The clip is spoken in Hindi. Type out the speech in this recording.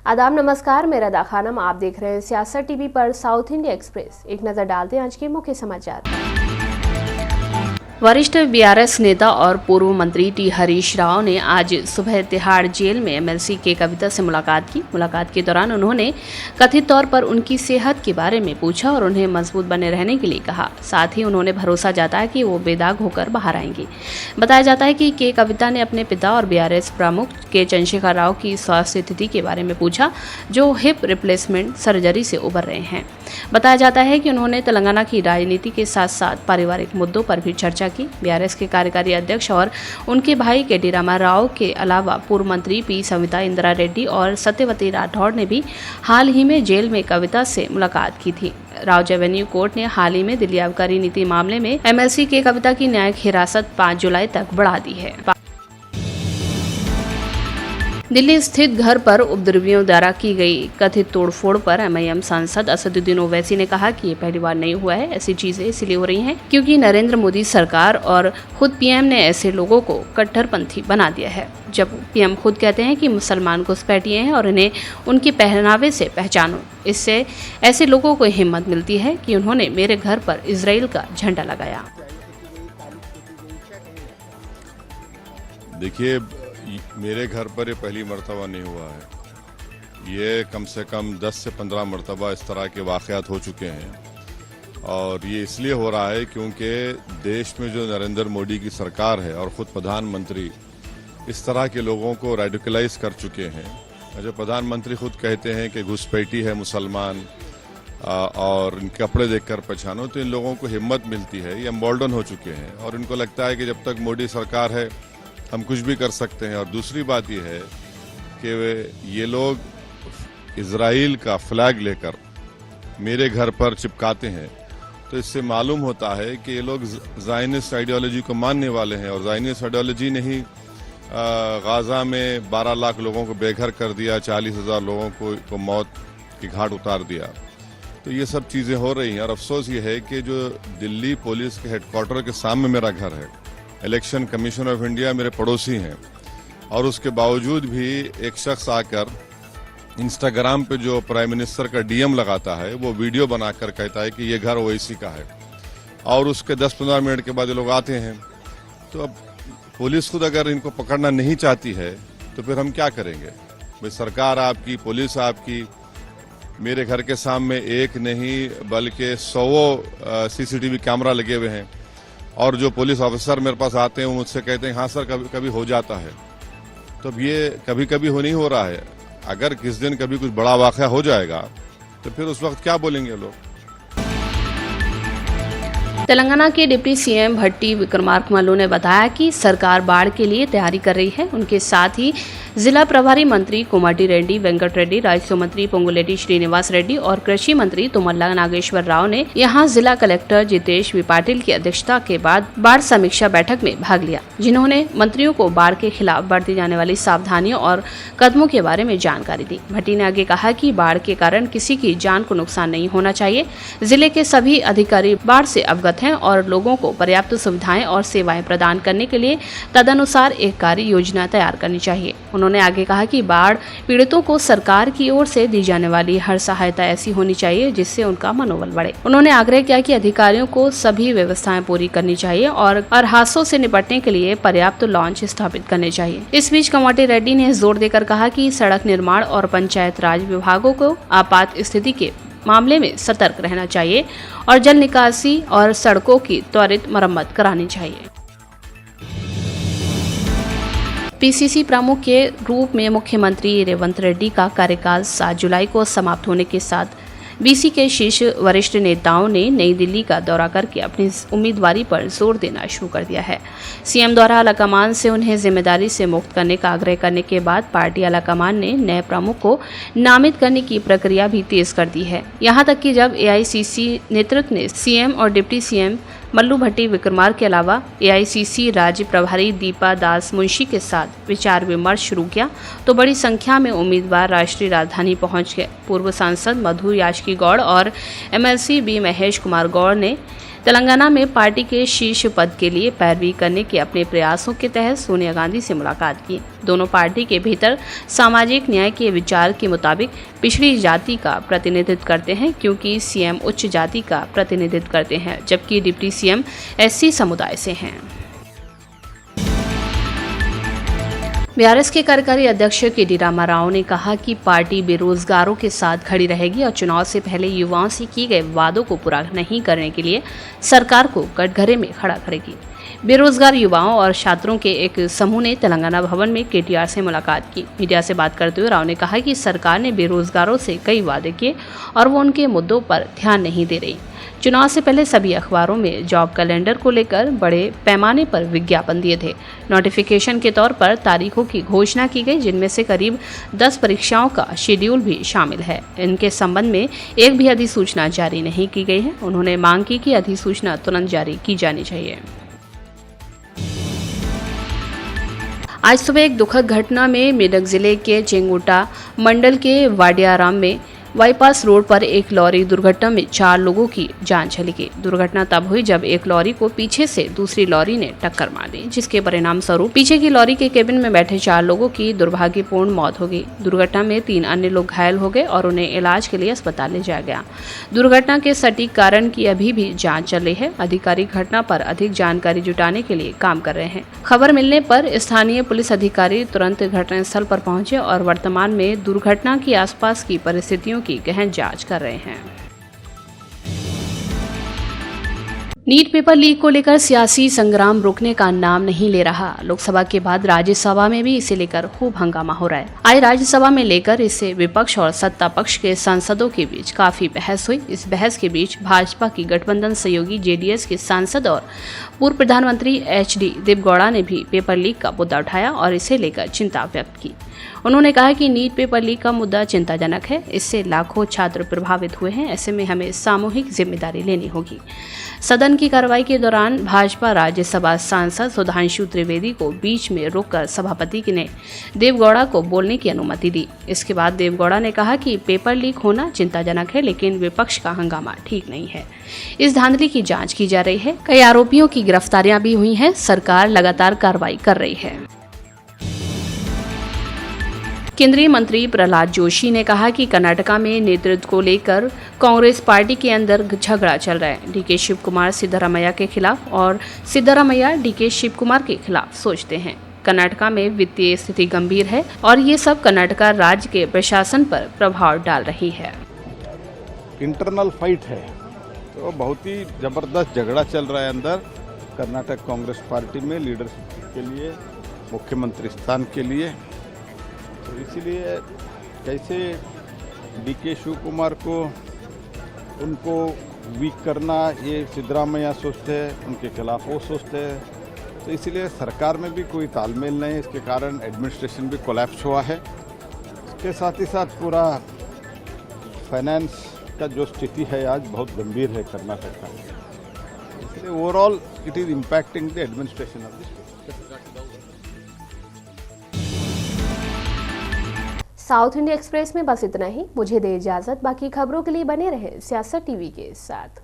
आदाब नमस्कार, मेरा दा खानम। आप देख रहे हैं सियासत टीवी पर साउथ इंडिया एक्सप्रेस। एक नजर डालते हैं आज के मुख्य समाचार। वरिष्ठ बीआरएस नेता और पूर्व मंत्री टी हरीश राव ने आज सुबह तिहाड़ जेल में एमएलसी के कविता से मुलाकात की। मुलाकात के दौरान उन्होंने कथित तौर पर उनकी सेहत के बारे में पूछा और उन्हें मजबूत बने रहने के लिए कहा। साथ ही उन्होंने भरोसा जताया कि वो बेदाग होकर बाहर आएंगे। बताया जाता है कि के कविता ने अपने पिता और बीआरएस प्रमुख के चंद्रशेखर राव की स्वास्थ्य स्थिति के बारे में पूछा, जो हिप रिप्लेसमेंट सर्जरी से उबर रहे हैं। बताया जाता है कि उन्होंने तेलंगाना की राजनीति के साथ साथ पारिवारिक मुद्दों पर भी चर्चा की। बीआरएस के कार्यकारी अध्यक्ष और उनके भाई केटी रामा राव के अलावा पूर्व मंत्री पी सविता इंदिरा रेड्डी और सत्यवती राठौड़ ने भी हाल ही में जेल में कविता से मुलाकात की थी। राव एवेन्यू कोर्ट ने हाल ही में दिल्ली आबकारी नीति मामले में एमएलसी के कविता की न्यायिक हिरासत 5 जुलाई तक बढ़ा दी है। दिल्ली स्थित घर पर उपद्रवियों द्वारा की गई कथित तोड़फोड़ पर एमआईएम सांसद असदुद्दीन ओवैसी ने कहा कि ये पहली बार नहीं हुआ है। ऐसी चीजें इसलिए हो रही हैं क्योंकि नरेंद्र मोदी सरकार और खुद पीएम ने ऐसे लोगों को कट्टरपंथी बना दिया है। जब पीएम खुद कहते हैं कि मुसलमान घुसपैठिए हैं और इन्हें उनके पहनावे से पहचानो, इससे ऐसे लोगों को हिम्मत मिलती है कि उन्होंने मेरे घर पर इजराइल का झंडा लगाया। देखिए, मेरे घर पर ये पहली मर्तबा नहीं हुआ है। ये कम से कम 10 से 15 मर्तबा इस तरह के वाक़यात हो चुके हैं और ये इसलिए हो रहा है क्योंकि देश में जो नरेंद्र मोदी की सरकार है और ख़ुद प्रधानमंत्री इस तरह के लोगों को रेडिकलाइज कर चुके हैं। जो प्रधानमंत्री खुद कहते हैं कि घुसपैठी है मुसलमान और इनके कपड़े देखकर पहचानो, तो इन लोगों को हिम्मत मिलती है। ये एम्बोल्डन हो चुके हैं और इनको लगता है कि जब तक मोदी सरकार है हम कुछ भी कर सकते हैं। और दूसरी बात यह है कि ये लोग इजराइल का फ्लैग लेकर मेरे घर पर चिपकाते हैं, तो इससे मालूम होता है कि ये लोग ज़ायनिस्ट आइडियोलॉजी को मानने वाले हैं। और ज़ायनिस्ट आइडियोलॉजी ने ही गाज़ा में 12 लाख लोगों को बेघर कर दिया, 40,000 लोगों को मौत की घाट उतार दिया। तो ये सब चीज़ें हो रही हैं और अफसोस ये है कि जो दिल्ली पुलिस के हेडक्वार्टर के सामने मेरा घर है, इलेक्शन कमीशन ऑफ इंडिया मेरे पड़ोसी हैं, और उसके बावजूद भी एक शख्स आकर इंस्टाग्राम पे जो प्राइम मिनिस्टर का डीएम लगाता है वो वीडियो बनाकर कहता है कि ये घर ओवैसी का है, और उसके 10-15 मिनट के बाद ये लोग आते हैं। तो अब पुलिस खुद अगर इनको पकड़ना नहीं चाहती है तो फिर हम क्या करेंगे? भाई, सरकार आपकी, पुलिस आपकी, मेरे घर के सामने एक नहीं बल्कि 100 सीसीटीवी कैमरा लगे हुए हैं, और जो पुलिस ऑफिसर मेरे पास आते हैं वो मुझसे कहते हैं हाँ सर कभी कभी हो जाता है। तो अब ये कभी कभी नहीं हो रहा है। अगर किस दिन कभी कुछ बड़ा वाक़या हो जाएगा तो फिर उस वक्त क्या बोलेंगे लोग? तेलंगाना के डिप्टी सीएम भट्टी विक्रमार्कमल्लू ने बताया कि सरकार बाढ़ के लिए तैयारी कर रही है। उनके साथ ही जिला प्रभारी मंत्री कोमाटी रेड्डी वेंकट रेड्डी, राजस्व मंत्री पोंगुलेटी श्रीनिवास रेड्डी और कृषि मंत्री तुमल्ला नागेश्वर राव ने यहां जिला कलेक्टर जितेश वी पाटिल की अध्यक्षता के बाद बाढ़ समीक्षा बैठक में भाग लिया, जिन्होंने मंत्रियों को बाढ़ के खिलाफ बरती जाने वाली सावधानियों और कदमों के बारे में जानकारी दी। भट्टी ने आगे कहा कि बाढ़ के कारण किसी की जान को नुकसान नहीं होना चाहिए। जिले के सभी अधिकारी बाढ़ से अवगत हैं और लोगों को पर्याप्त सुविधाएं और सेवाएं प्रदान करने के लिए तदनुसार एक कार्य योजना तैयार करनी चाहिए। उन्होंने आगे कहा कि बाढ़ पीड़ितों को सरकार की ओर से दी जाने वाली हर सहायता ऐसी होनी चाहिए जिससे उनका मनोबल बढ़े। उन्होंने आग्रह किया कि अधिकारियों को सभी व्यवस्थाएं पूरी करनी चाहिए और हादसों से निपटने के लिए पर्याप्त लॉन्च स्थापित करने चाहिए। इस बीच कोमाटी रेड्डी ने जोर देकर कहा कि सड़क निर्माण और पंचायत राज विभागों को आपात स्थिति के मामले में सतर्क रहना चाहिए और जल निकासी और सड़कों की त्वरित मरम्मत करानी चाहिए। पीसीसी प्रमुख के रूप में मुख्यमंत्री रेवंत रेड्डी का कार्यकाल 7 जुलाई को समाप्त होने के साथ बीसी के शीर्ष वरिष्ठ नेताओं ने नई दिल्ली का दौरा करके अपनी उम्मीदवारी पर जोर देना शुरू कर दिया है। सीएम द्वारा आलाकमान से उन्हें जिम्मेदारी से मुक्त करने का आग्रह करने के बाद पार्टी आलाकमान ने नए प्रमुख को नामित करने की प्रक्रिया भी तेज कर दी है। यहां तक कि जब एआईसीसी नेतृत्व ने सीएम और डिप्टी सीएम मल्लू भट्टी विक्रमार्क के अलावा एआईसीसी राज्य प्रभारी दीपा दास मुंशी के साथ विचार विमर्श शुरू किया तो बड़ी संख्या में उम्मीदवार राष्ट्रीय राजधानी पहुंच गए। पूर्व सांसद मधु याचकी गौड़ और एमएलसी बी महेश कुमार गौड़ ने तेलंगाना में पार्टी के शीर्ष पद के लिए पैरवी करने के अपने प्रयासों के तहत सोनिया गांधी से मुलाकात की। दोनों पार्टी के भीतर सामाजिक न्याय के विचार के मुताबिक पिछड़ी जाति का प्रतिनिधित्व करते हैं, क्योंकि सीएम उच्च जाति का प्रतिनिधित्व करते हैं जबकि डिप्टी सीएम एससी समुदाय से हैं। बीआरएस के कार्यकारी अध्यक्ष के.डी. रामाराव ने कहा कि पार्टी बेरोजगारों के साथ खड़ी रहेगी और चुनाव से पहले युवाओं से किए गए वादों को पूरा नहीं करने के लिए सरकार को कटघरे में खड़ा करेगी। बेरोजगार युवाओं और छात्रों के एक समूह ने तेलंगाना भवन में केटीआर से मुलाकात की। मीडिया से बात करते हुए राव ने कहा कि सरकार ने बेरोजगारों से कई वादे किए और वो उनके मुद्दों पर ध्यान नहीं दे रही। चुनाव से पहले सभी अखबारों में जॉब कैलेंडर को लेकर बड़े पैमाने पर विज्ञापन दिए थे। नोटिफिकेशन के तौर पर तारीखों की घोषणा की गई, जिनमें से करीब 10 परीक्षाओं का शेड्यूल भी शामिल है। इनके संबंध में एक भी अधिसूचना जारी नहीं की गई है। उन्होंने मांग की कि अधिसूचना तुरंत जारी की जानी चाहिए। आज सुबह एक दुखद घटना में मेदक जिले के चेंगुटा मंडल के वाडियाराम में बाईपास रोड पर एक लॉरी दुर्घटना में 4 लोगों की जान चली गई। दुर्घटना तब हुई जब एक लॉरी को पीछे से दूसरी लॉरी ने टक्कर मार दी, जिसके परिणाम स्वरूप पीछे की लॉरी के केबिन में बैठे 4 लोगों की दुर्भाग्यपूर्ण मौत हो गई। दुर्घटना में 3 अन्य लोग घायल हो गए और उन्हें इलाज के लिए अस्पताल ले जाया गया। दुर्घटना के सटीक कारण की अभी भी जाँच चल रही है। अधिकारी घटना पर अधिक जानकारी जुटाने के लिए काम कर रहे हैं। खबर मिलने पर स्थानीय पुलिस अधिकारी तुरंत घटनास्थल पर पहुंचे और वर्तमान में दुर्घटना के आसपास की परिस्थितियों की गहन जांच कर रहे हैं। नीट पेपर लीक को लेकर सियासी संग्राम रुकने का नाम नहीं ले रहा। लोकसभा के बाद राज्यसभा में भी इसे लेकर खूब हंगामा हो रहा है। आज राज्यसभा में लेकर इसे विपक्ष और सत्ता पक्ष के सांसदों के बीच काफी बहस हुई। इस बहस के बीच भाजपा की गठबंधन सहयोगी जेडीएस के सांसद और पूर्व प्रधानमंत्री एच.डी. देवेगौड़ा ने भी पेपर लीक का मुद्दा उठाया और इसे लेकर चिंता व्यक्त की। उन्होंने कहा कि नीट पेपर लीक का मुद्दा चिंताजनक है। इससे लाखों छात्र प्रभावित हुए हैं। ऐसे में हमें सामूहिक जिम्मेदारी लेनी होगी। सदन की कार्रवाई के दौरान भाजपा राज्यसभा सांसद सुधांशु त्रिवेदी को बीच में रोककर सभापति ने देवेगौड़ा को बोलने की अनुमति दी। इसके बाद देवेगौड़ा ने कहा कि पेपर लीक होना चिंताजनक है, लेकिन विपक्ष का हंगामा ठीक नहीं है। इस धांधली की जांच की जा रही है। कई आरोपियों की गिरफ्तारियां भी हुई हैं। सरकार लगातार कार्रवाई कर रही है। केंद्रीय मंत्री प्रहलाद जोशी ने कहा कि कर्नाटका में नेतृत्व को लेकर कांग्रेस पार्टी के अंदर झगड़ा चल रहा है। डीके शिव कुमार सिद्धरामैया के खिलाफ और सिद्धरामैया डीके शिव कुमार के खिलाफ सोचते हैं। कर्नाटका में वित्तीय स्थिति गंभीर है और ये सब कर्नाटका राज्य के प्रशासन पर प्रभाव डाल रही है। इंटरनल फाइट है, तो बहुत ही जबरदस्त झगड़ा चल रहा है अंदर कर्नाटक कांग्रेस पार्टी में लीडरशिप के लिए, मुख्यमंत्री स्थान के लिए। तो इसीलिए कैसे डीके शिव कुमार को उनको वीक करना ये सिद्धरामैया सोचते हैं, उनके खिलाफ वो सोचते हैं। तो इसीलिए सरकार में भी कोई तालमेल नहीं है। इसके कारण एडमिनिस्ट्रेशन भी कोलैप्स हुआ है। इसके साथ ही साथ पूरा फाइनेंस का जो स्थिति है आज बहुत गंभीर है कर्नाटक का। इसलिए overall it is impacting the administration of this. South India express में बस इतना ही। मुझे दे इजाजत। बाकी खबरों के लिए बने रहे सियासत टीवी के साथ।